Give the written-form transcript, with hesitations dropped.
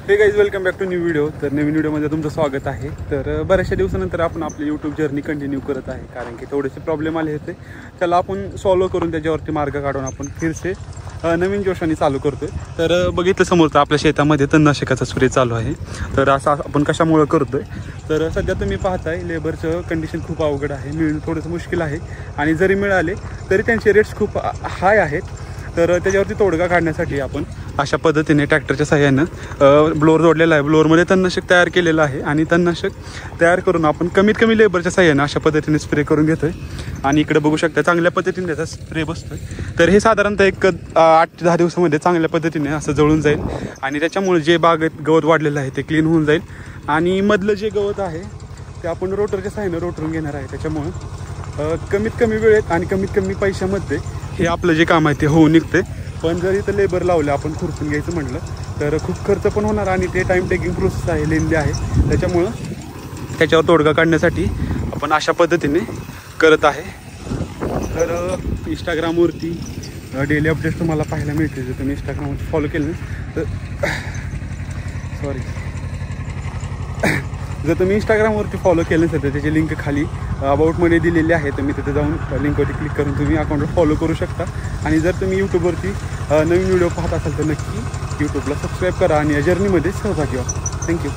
हे guys welcome back to new video. तर नवीन व्हिडिओमध्ये तुमचं स्वागत आहे. तर बऱ्याचशा दिवसानंतर आपण आपली यूट्यूब जर्नी कंटिन्यू करत आहे, कारण की थोडेसे प्रॉब्लेम आले होते. त्याला आपण सॉल्व करून त्याच्यावरती मार्ग काढून आपण फिरसे नवीन जोशाने चालू करतोय. तर बघितलं समोर आपल्या शेतामध्ये तणनाशकाचा स्प्रे चालू आहे. तर असं आपण कशामुळं करतोय, तर सध्या तुम्ही पाहताय लेबरचं कंडिशन खूप अवघड आहे, मिळणं थोडंसं मुश्किल आहे. आणि जरी मिळाले तरी त्यांचे रेट्स खूप हाय आहेत. तर त्याच्यावरती तोडगा काढण्यासाठी आपण अशा पद्धतीने ट्रॅक्टरच्या साहाय्यानं ब्लोअर जोडलेला आहे. ब्लोअरमध्ये तणनाशक तयार केलेलं आहे आणि तणनाशक तयार करून आपण कमीत कमी लेबरच्या साहाय्यानं अशा पद्धतीने स्प्रे करून घेतोय. आणि इकडे बघू शकता चांगल्या पद्धतीने त्याचा स्प्रे बसतोय. तर हे साधारणतः एक 8 ते 10 दिवसामध्ये चांगल्या पद्धतीने असं जळून जाईल आणि त्याच्यामुळे जे बागेत गवत वाढलेलं आहे ते क्लीन होऊन जाईल. आणि मधलं जे गवत आहे ते आपण रोटरच्या साहाय्यानं रोटरून घेणार आहे. त्याच्यामुळं कमीत कमी वेळेत आणि कमीत कमी पैशामध्ये हे आपलं जे काम आहे ते होऊन निघते. पण जर इथं लेबर लावले आपण खुरपून घ्यायचं म्हटलं तर खूप खर्च पण होणार आणि ते टाईम टेकिंग प्रोसेस आहे, लेंदी आहे. त्याच्यामुळं त्याच्यावर तोडगा काढण्यासाठी आपण अशा पद्धतीने करत आहे. तर इंस्टाग्रामवरती डेली अपडेट्स तुम्हाला पाहायला मिळते. जर तुम्ही इंस्टाग्रामवरती फॉलो केलं तर जर तुम्ही इंस्टाग्रामवरती फॉलो केलं नसेल तर त्याची लिंक खाली अबाउटमध्ये दिलेली आहे. तर मी तिथे जाऊन लिंकवरती क्लिक करून तुम्ही अकाउंटवर फॉलो करू शकता. आणि जर तुम्ही यूट्यूबवरती नवीन व्हिडिओ पाहत असाल तर नक्की यूट्यूबला सबस्क्राईब करा आणि या जर्नीमध्ये सहभागी व्हा. थँक्यू.